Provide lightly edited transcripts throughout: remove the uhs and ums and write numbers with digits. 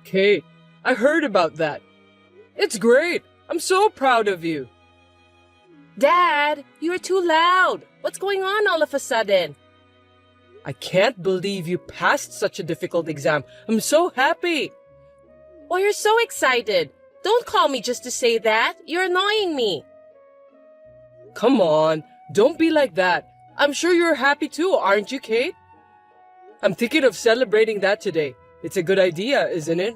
Kate, I heard about that. It's great. I'm so proud of you. Dad, you're too loud. What's going on all of a sudden? I can't believe you passed such a difficult exam. I'm so happy. Oh, you're so excited. Don't call me just to say that. You're annoying me. Come on, don't be like that. I'm sure you're happy too, aren't you, Kate? I'm thinking of celebrating that today. It's a good idea, isn't it?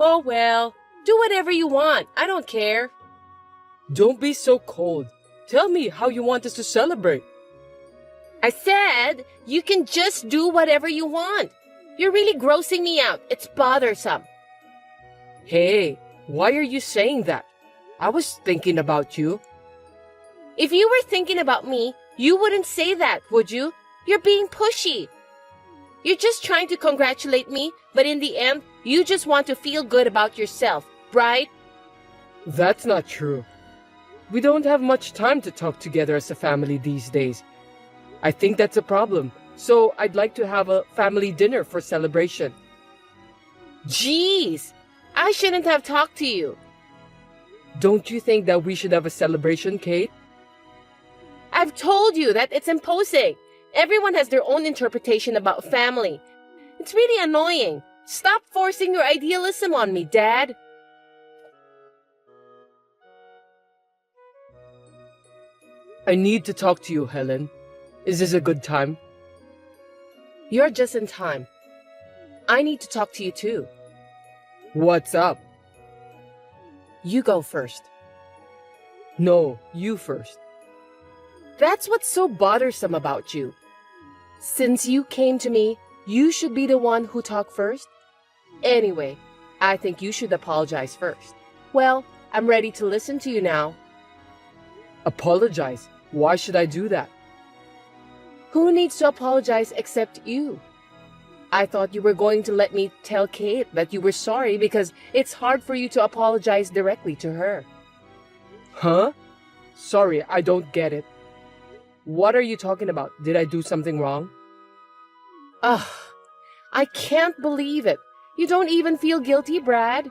Oh, well, do whatever you want. I don't care. Don't be so cold. Tell me how you want us to celebrate. I said you can just do whatever you want. You're really grossing me out. It's bothersome. Hey, why are you saying that? I was thinking about you. If you were thinking about me, you wouldn't say that, would you? You're being pushy. You're just trying to congratulate me, but in the end, you just want to feel good about yourself, right? That's not true. We don't have much time to talk together as a family these days. I think that's a problem, so I'd like to have a family dinner for celebration. Jeez, I shouldn't have talked to you. Don't you think that we should have a celebration, Kate? I've told you that it's imposing. Everyone has their own interpretation about family. It's really annoying. Stop forcing your idealism on me, Dad. I need to talk to you, Helen. Is this a good time? You're just in time. I need to talk to you too. What's up? You go first. No, you first. That's what's so bothersome about you. Since you came to me, you should be the one who talked first. Anyway, I think you should apologize first. Well, I'm ready to listen to you now. Apologize? Why should I do that? Who needs to apologize except you? I thought you were going to let me tell Kate that you were sorry because it's hard for you to apologize directly to her. Huh? Sorry, I don't get it. What are you talking about? Did I do something wrong? Ugh, I can't believe it. You don't even feel guilty, Brad.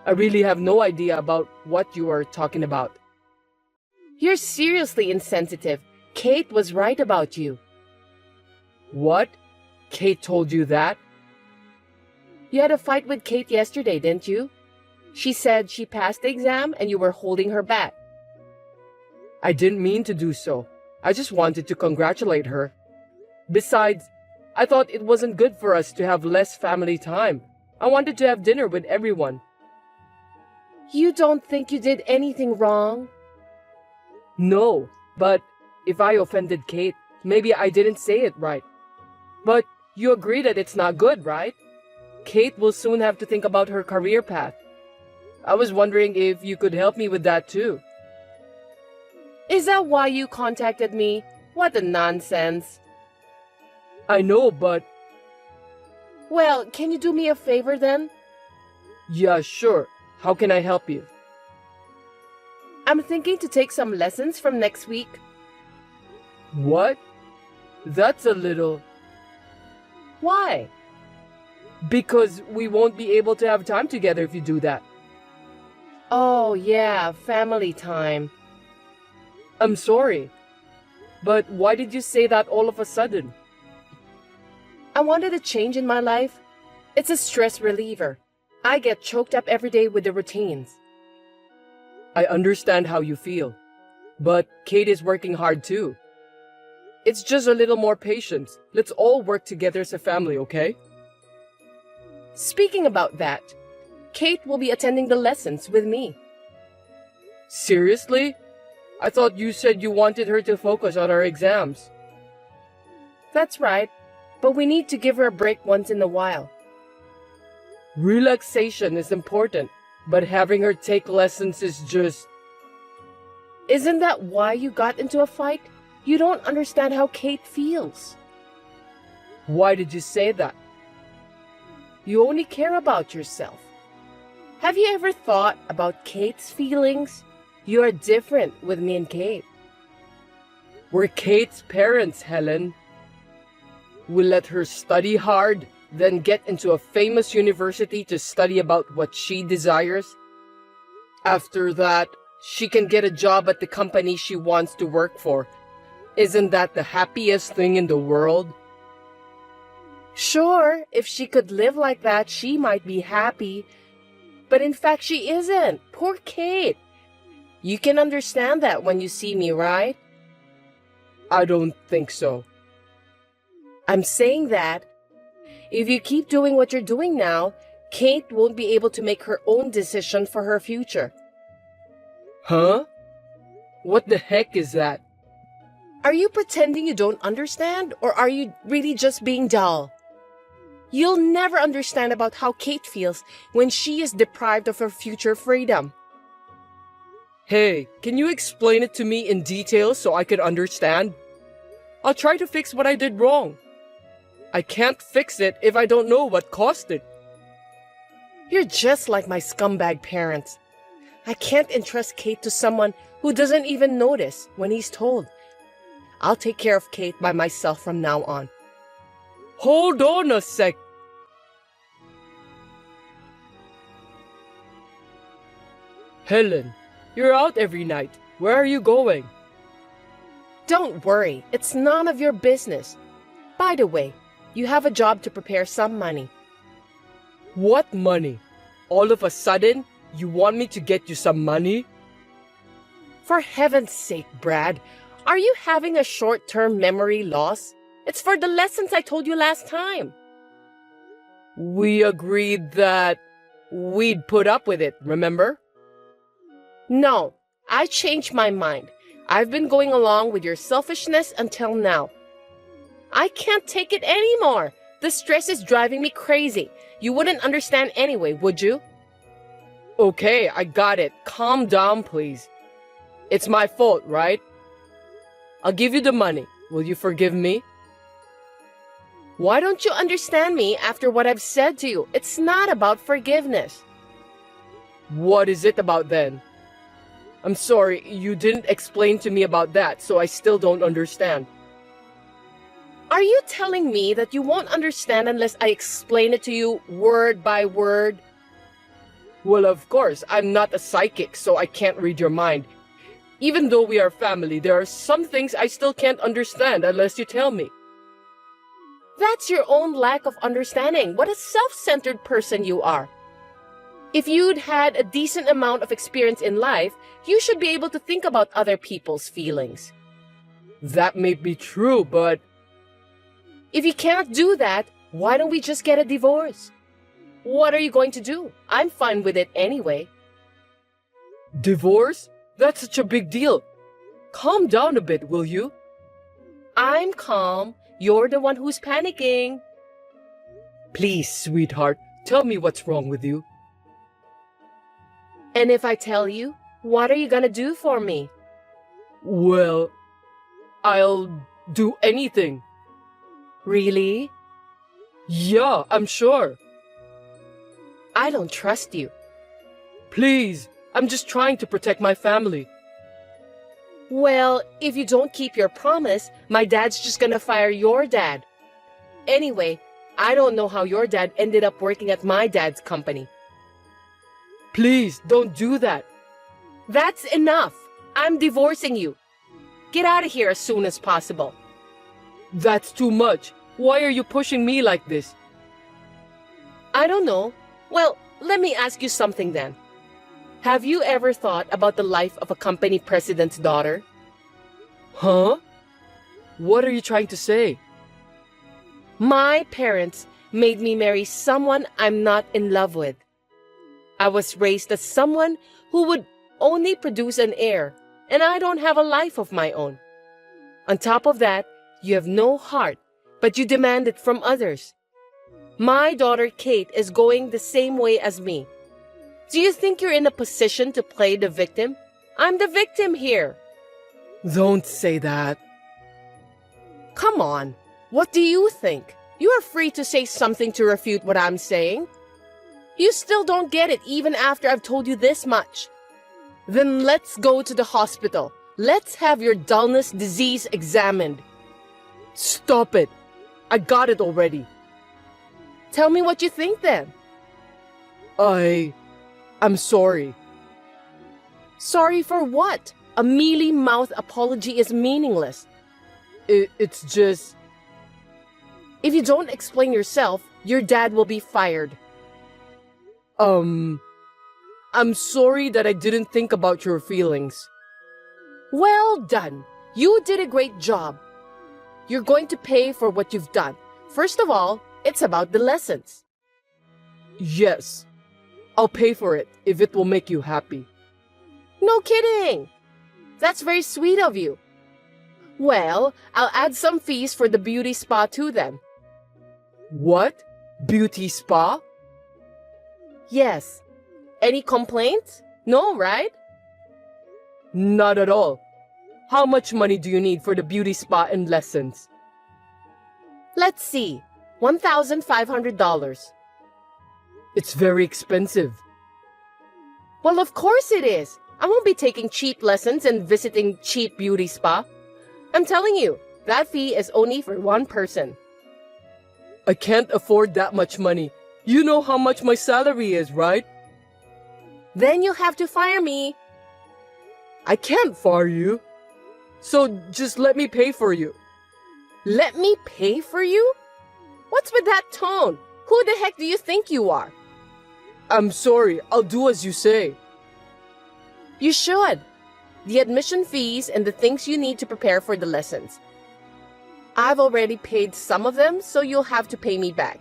I really have no idea about what you are talking about. You're seriously insensitive. Kate was right about you. What? Kate told you that? You had a fight with Kate yesterday, didn't you? She said she passed the exam and you were holding her back. I didn't mean to do so. I just wanted to congratulate her. Besides, I thought it wasn't good for us to have less family time. I wanted to have dinner with everyone. You don't think you did anything wrong? No, but if I offended Kate, maybe I didn't say it right. But you agree that it's not good, right? Kate will soon have to think about her career path. I was wondering if you could help me with that too. Is that why you contacted me? What a nonsense. I know, but... Well, can you do me a favor then? Yeah, sure. How can I help you? I'm thinking to take some lessons from next week. What? That's a little... Why? Because we won't be able to have time together if you do that. Oh, yeah, family time. I'm sorry. But why did you say that all of a sudden? I wanted a change in my life. It's a stress reliever. I get choked up every day with the routines. I understand how you feel. But Kate is working hard too. It's just a little more patience. Let's all work together as a family, okay? Speaking about that, Kate will be attending the lessons with me. Seriously? I thought you said you wanted her to focus on our exams. That's right, but we need to give her a break once in a while. Relaxation is important, but having her take lessons is just... Isn't that why you got into a fight? You don't understand how Kate feels. Why did you say that? You only care about yourself. Have you ever thought about Kate's feelings? You are different with me and Kate. We're Kate's parents, Helen. We let her study hard, then get into a famous university to study about what she desires. After that, she can get a job at the company she wants to work for. Isn't that the happiest thing in the world? Sure, if she could live like that, she might be happy. But in fact, she isn't. Poor Kate. You can understand that when you see me, right? I don't think so. I'm saying that if you keep doing what you're doing now, Kate won't be able to make her own decision for her future. Huh? What the heck is that? Are you pretending you don't understand, or are you really just being dull? You'll never understand about how Kate feels when she is deprived of her future freedom. Hey, can you explain it to me in detail so I can understand? I'll try to fix what I did wrong. I can't fix it if I don't know what caused it. You're just like my scumbag parents. I can't entrust Kate to someone who doesn't even notice when he's told. I'll take care of Kate by myself from now on. Hold on a sec. Helen, you're out every night. Where are you going? Don't worry, it's none of your business. By the way, you have a job to prepare some money. What money? All of a sudden, you want me to get you some money? For heaven's sake, Brad, are you having a short-term memory loss? It's for the lessons I told you last time. We agreed that we'd put up with it, remember? No, I changed my mind. I've been going along with your selfishness until now. I can't take it anymore. The stress is driving me crazy. You wouldn't understand anyway, would you? Okay, I got it. Calm down, please. It's my fault, right? I'll give you the money. Will you forgive me? Why don't you understand me after what I've said to you? It's not about forgiveness. What is it about then? I'm sorry, you didn't explain to me about that, so I still don't understand. Are you telling me that you won't understand unless I explain it to you word by word? Well, of course, I'm not a psychic, so I can't read your mind. Even though we are family, there are some things I still can't understand unless you tell me. That's your own lack of understanding. What a self-centered person you are. If you'd had a decent amount of experience in life, you should be able to think about other people's feelings. That may be true, but... If you can't do that, why don't we just get a divorce? What are you going to do? I'm fine with it anyway. Divorce? That's such a big deal. Calm down a bit, will you? I'm calm. You're the one who's panicking. Please, sweetheart, tell me what's wrong with you. And if I tell you, what are you gonna do for me? Well, I'll do anything. Really? Yeah, I'm sure. I don't trust you. Please, I'm just trying to protect my family. Well, if you don't keep your promise, my dad's just gonna fire your dad. Anyway, I don't know how your dad ended up working at my dad's company. Please, don't do that. That's enough. I'm divorcing you. Get out of here as soon as possible. That's too much. Why are you pushing me like this? I don't know. Well, let me ask you something then. Have you ever thought about the life of a company president's daughter? Huh? What are you trying to say? My parents made me marry someone I'm not in love with. I was raised as someone who would only produce an heir, and I don't have a life of my own. On top of that, you have no heart, but you demand it from others. My daughter Kate is going the same way as me. Do you think you're in a position to play the victim? I'm the victim here. Don't say that. Come on. What do you think? You are free to say something to refute what I'm saying. You still don't get it even after I've told you this much. Then let's go to the hospital. Let's have your dullness disease examined. Stop it. I got it already. Tell me what you think then. I'm sorry. Sorry for what? A mealy-mouthed apology is meaningless. It's just... If you don't explain yourself, your dad will be fired. I'm sorry that I didn't think about your feelings. Well done. You did a great job. You're going to pay for what you've done. First of all, it's about the lessons. Yes. I'll pay for it if it will make you happy. No kidding. That's very sweet of you. Well, I'll add some fees for the beauty spa too then. What? Beauty spa? Yes. Any complaints? No, right? Not at all. How much money do you need for the beauty spa and lessons? Let's see. $1,500. It's very expensive. Well, of course it is. I won't be taking cheap lessons and visiting cheap beauty spa. I'm telling you, that fee is only for one person. I can't afford that much money. You know how much my salary is, right? Then you'll have to fire me. I can't fire you. So just let me pay for you. Let me pay for you? What's with that tone? Who the heck do you think you are? I'm sorry, I'll do as you say. You should. The admission fees and the things you need to prepare for the lessons. I've already paid some of them, so you'll have to pay me back.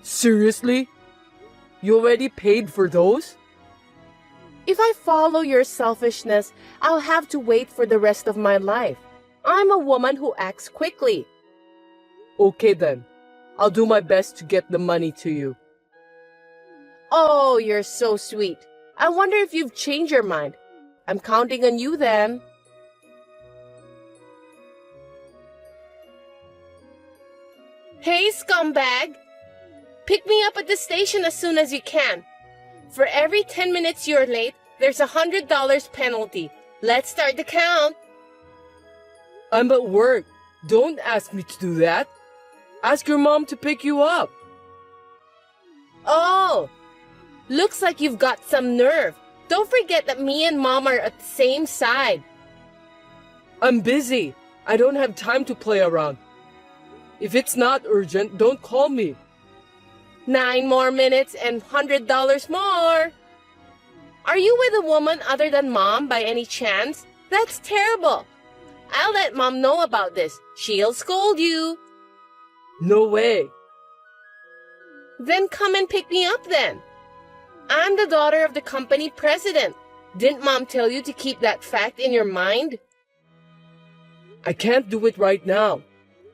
Seriously? You already paid for those? If I follow your selfishness, I'll have to wait for the rest of my life. I'm a woman who acts quickly. Okay then. I'll do my best to get the money to you. Oh, you're so sweet. I wonder if you've changed your mind. I'm counting on you then. Hey, scumbag! Pick me up at the station as soon as you can. For every 10 minutes you're late, there's a $100 penalty. Let's start the count. I'm at work. Don't ask me to do that. Ask your mom to pick you up. Oh, looks like you've got some nerve. Don't forget that me and Mom are at the same side. I'm busy. I don't have time to play around. If it's not urgent, don't call me. 9 more minutes and $100 more. Are you with a woman other than Mom by any chance? That's terrible. I'll let Mom know about this. She'll scold you. No way. Then come and pick me up then. I'm the daughter of the company president. Didn't Mom tell you to keep that fact in your mind? I can't do it right now.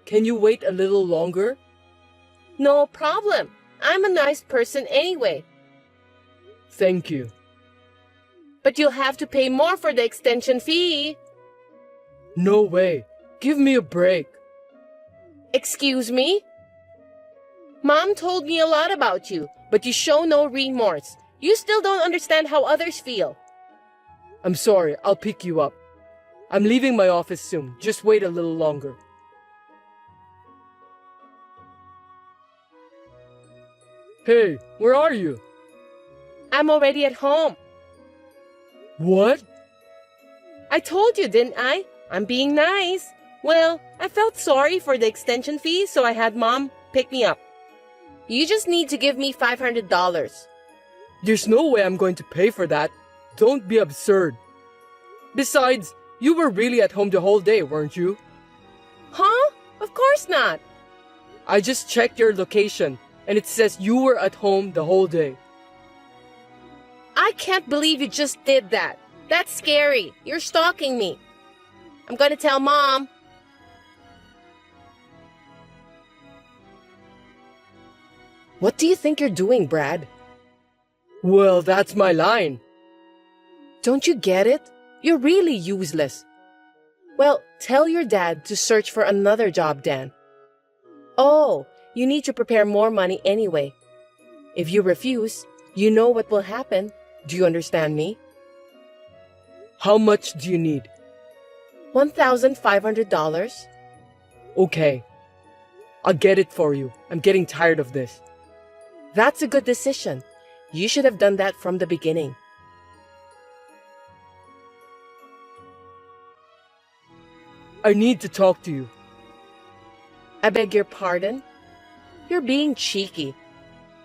Can you wait a little longer? No problem. I'm a nice person anyway. Thank you. But you'll have to pay more for the extension fee. No way. Give me a break. Excuse me? Mom told me a lot about you, but you show no remorse. You still don't understand how others feel. I'm sorry, I'll pick you up. I'm leaving my office soon. Just wait a little longer. Hey, where are you? I'm already at home. What? I told you, didn't I? I'm being nice. Well, I felt sorry for the extension fee, so I had Mom pick me up. You just need to give me $500. There's no way I'm going to pay for that. Don't be absurd. Besides, you were really at home the whole day, weren't you? Huh? Of course not. I just checked your location, and it says you were at home the whole day. I can't believe you just did that. That's scary. You're stalking me. I'm going to tell Mom. What do you think you're doing, Brad? Well, that's my line. Don't you get it? You're really useless. Well, tell your dad to search for another job, Dan. Oh, you need to prepare more money anyway. If you refuse, you know what will happen. Do you understand me? How much do you need? $1,500. Okay. I'll get it for you. I'm getting tired of this. That's a good decision. You should have done that from the beginning. I need to talk to you. I beg your pardon? You're being cheeky.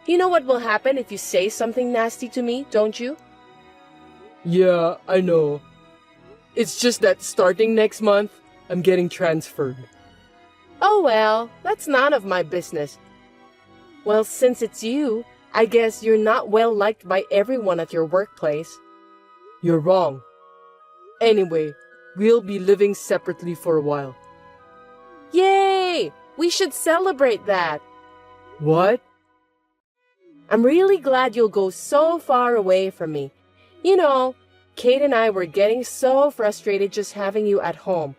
You know what will happen if you say something nasty to me, don't you? Yeah, I know. It's just that starting next month, I'm getting transferred. Oh well, that's none of my business. Well, since it's you, I guess you're not well liked by everyone at your workplace. You're wrong. Anyway, we'll be living separately for a while. Yay! We should celebrate that. What? I'm really glad you'll go so far away from me. You know, Kate and I were getting so frustrated just having you at home.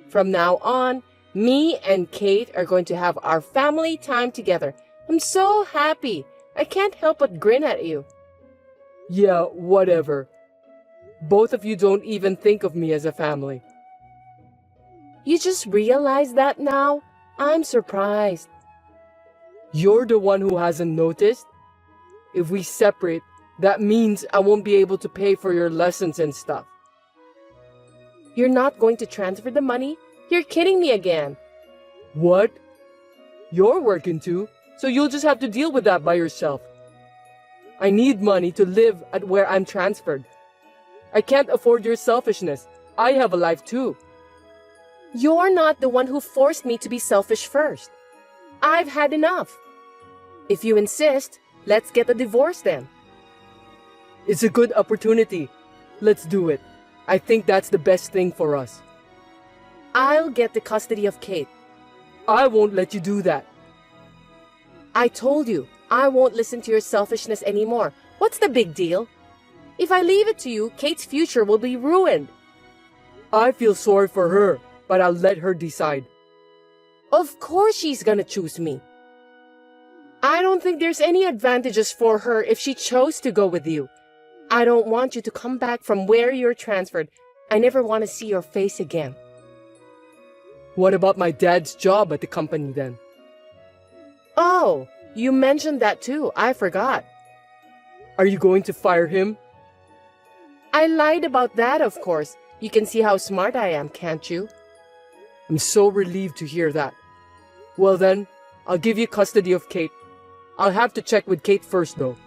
From now on, me and Kate are going to have our family time together. I'm so happy. I can't help but grin at you. Yeah, whatever. Both of you don't even think of me as a family. You just realize that now? I'm surprised. You're the one who hasn't noticed? If we separate, that means I won't be able to pay for your lessons and stuff. You're not going to transfer the money? You're kidding me again. What? You're working too, so you'll just have to deal with that by yourself. I need money to live at where I'm transferred. I can't afford your selfishness. I have a life too. You're not the one who forced me to be selfish first. I've had enough. If you insist, let's get a divorce then. It's a good opportunity. Let's do it. I think that's the best thing for us. I'll get the custody of Kate. I won't let you do that. I told you, I won't listen to your selfishness anymore. What's the big deal? If I leave it to you, Kate's future will be ruined. I feel sorry for her, but I'll let her decide. Of course she's gonna choose me. I don't think there's any advantages for her if she chose to go with you. I don't want you to come back from where you're transferred. I never want to see your face again. What about my dad's job at the company then? Oh, you mentioned that too. I forgot. Are you going to fire him? I lied about that, of course. You can see how smart I am, can't you? I'm so relieved to hear that. Well then, I'll give you custody of Kate. I'll have to check with Kate first though.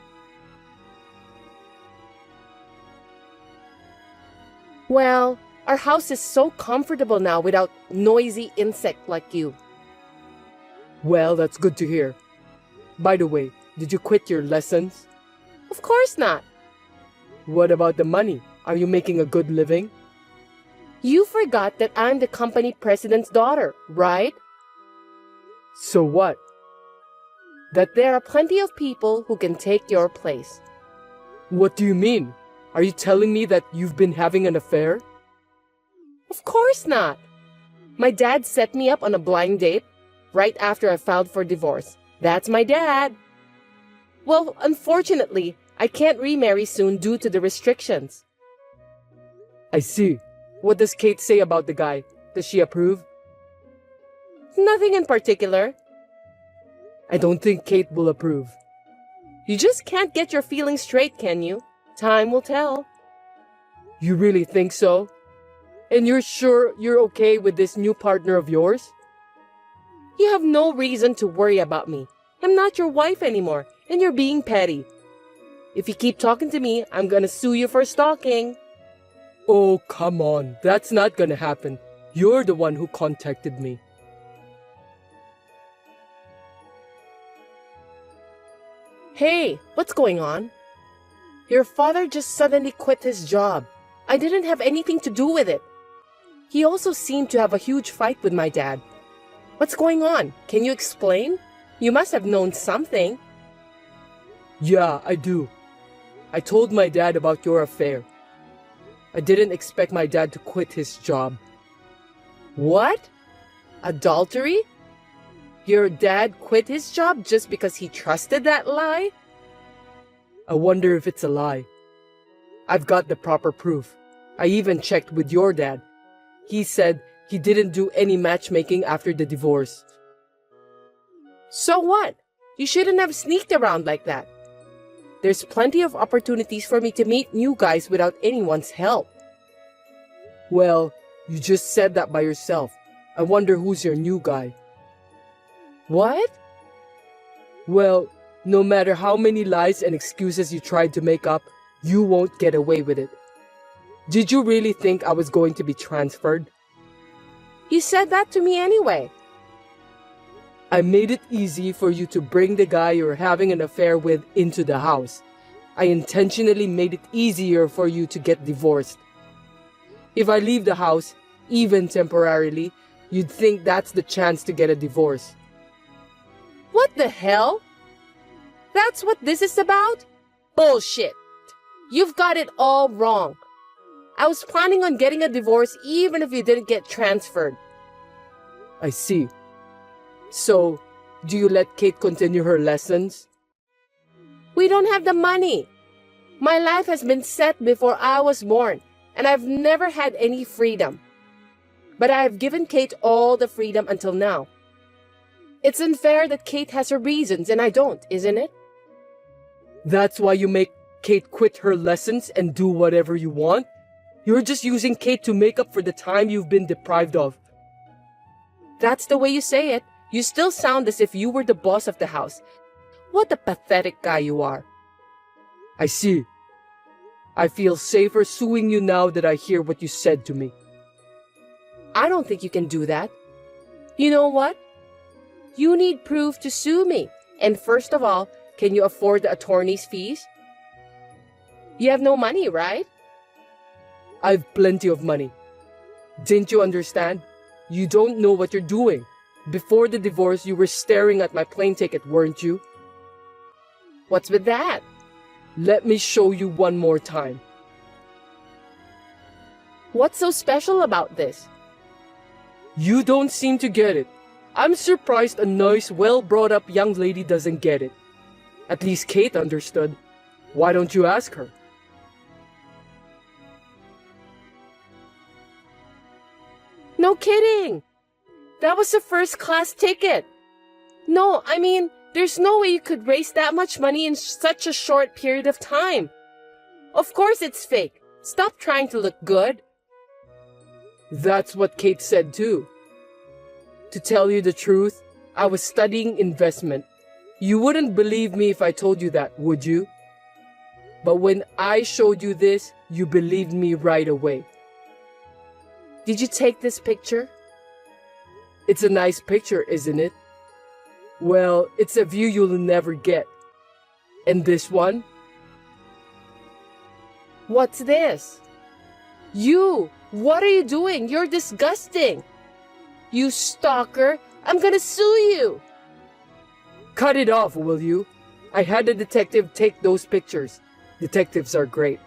Well, our house is so comfortable now without noisy insect like you. Well, that's good to hear. By the way, did you quit your lessons? Of course not. What about the money? Are you making a good living? You forgot that I'm the company president's daughter, right? So what? That there are plenty of people who can take your place. What do you mean? Are you telling me that you've been having an affair? Of course not. My dad set me up on a blind date right after I filed for divorce. That's my dad. Well, unfortunately, I can't remarry soon due to the restrictions. I see. What does Kate say about the guy? Does she approve? Nothing in particular. I don't think Kate will approve. You just can't get your feelings straight, can you? Time will tell. You really think so? And you're sure you're okay with this new partner of yours? You have no reason to worry about me. I'm not your wife anymore, and you're being petty. If you keep talking to me, I'm gonna sue you for stalking. Oh, come on. That's not gonna happen. You're the one who contacted me. Hey, what's going on? Your father just suddenly quit his job. I didn't have anything to do with it. He also seemed to have a huge fight with my dad. What's going on? Can you explain? You must have known something. Yeah, I do. I told my dad about your affair. I didn't expect my dad to quit his job. What? Adultery? Your dad quit his job just because he trusted that lie? I wonder if it's a lie. I've got the proper proof. I even checked with your dad. He said he didn't do any matchmaking after the divorce. So what? You shouldn't have sneaked around like that. There's plenty of opportunities for me to meet new guys without anyone's help. Well, you just said that by yourself. I wonder who's your new guy. What? Well, no matter how many lies and excuses you tried to make up, you won't get away with it. Did you really think I was going to be transferred? You said that to me anyway. I made it easy for you to bring the guy you're having an affair with into the house. I intentionally made it easier for you to get divorced. If I leave the house, even temporarily, you'd think that's the chance to get a divorce. What the hell? That's what this is about? Bullshit. You've got it all wrong. I was planning on getting a divorce even if you didn't get transferred. I see. So, do you let Kate continue her lessons? We don't have the money. My life has been set before I was born, and I've never had any freedom. But I have given Kate all the freedom until now. It's unfair that Kate has her reasons and I don't, isn't it? That's why you make Kate quit her lessons and do whatever you want? You're just using Kate to make up for the time you've been deprived of. That's the way you say it. You still sound as if you were the boss of the house. What a pathetic guy you are. I see. I feel safer suing you now that I hear what you said to me. I don't think you can do that. You know what? You need proof to sue me. And first of all, can you afford the attorney's fees? You have no money, right? I've plenty of money. Didn't you understand? You don't know what you're doing. Before the divorce, you were staring at my plane ticket, weren't you? What's with that? Let me show you one more time. What's so special about this? You don't seem to get it. I'm surprised a nice, well-brought-up young lady doesn't get it. At least Kate understood. Why don't you ask her? No kidding! That was a first-class ticket. No, I mean, there's no way you could raise that much money in such a short period of time. Of course it's fake. Stop trying to look good. That's what Kate said too. To tell you the truth, I was studying investment. You wouldn't believe me if I told you that, would you? But when I showed you this, you believed me right away. Did you take this picture? It's a nice picture, isn't it? Well, it's a view you'll never get. And this one? What's this? You! What are you doing? You're disgusting! You stalker! I'm gonna sue you! Cut it off, will you? I had a detective take those pictures. Detectives are great.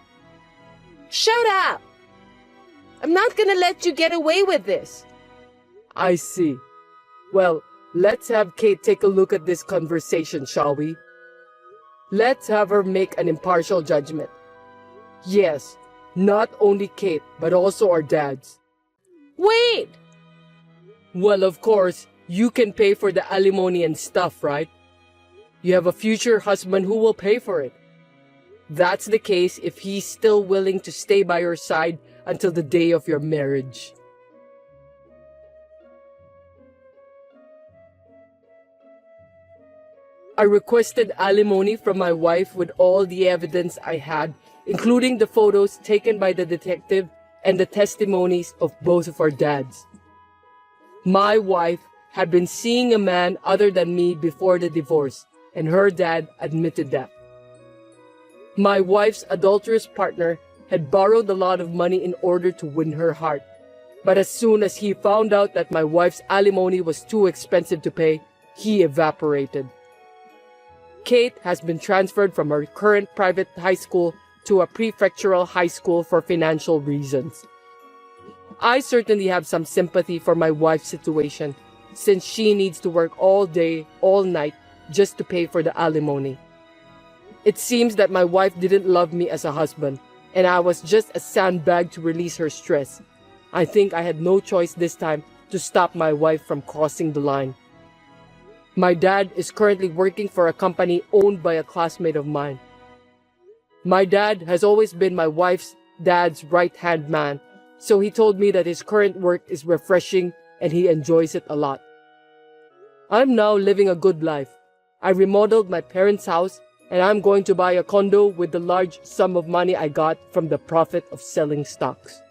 Shut up! I'm not gonna let you get away with this. I see. Well, let's have Kate take a look at this conversation, shall we? Let's have her make an impartial judgment. Yes, not only Kate, but also our dads. Wait! Well, of course, you can pay for the alimony and stuff, right? You have a future husband who will pay for it. That's the case if he's still willing to stay by your side until the day of your marriage. I requested alimony from my wife with all the evidence I had, including the photos taken by the detective and the testimonies of both of our dads. My wife had been seeing a man other than me before the divorce, and her dad admitted that. My wife's adulterous partner had borrowed a lot of money in order to win her heart. But as soon as he found out that my wife's alimony was too expensive to pay, he evaporated. Kate has been transferred from her current private high school to a prefectural high school for financial reasons. I certainly have some sympathy for my wife's situation, since she needs to work all day, all night, just to pay for the alimony. It seems that my wife didn't love me as a husband, and I was just a sandbag to release her stress. I think I had no choice this time to stop my wife from crossing the line. My dad is currently working for a company owned by a classmate of mine. My dad has always been my wife's dad's right-hand man, so he told me that his current work is refreshing and he enjoys it a lot. I'm now living a good life. I remodeled my parents' house and I'm going to buy a condo with the large sum of money I got from the profit of selling stocks.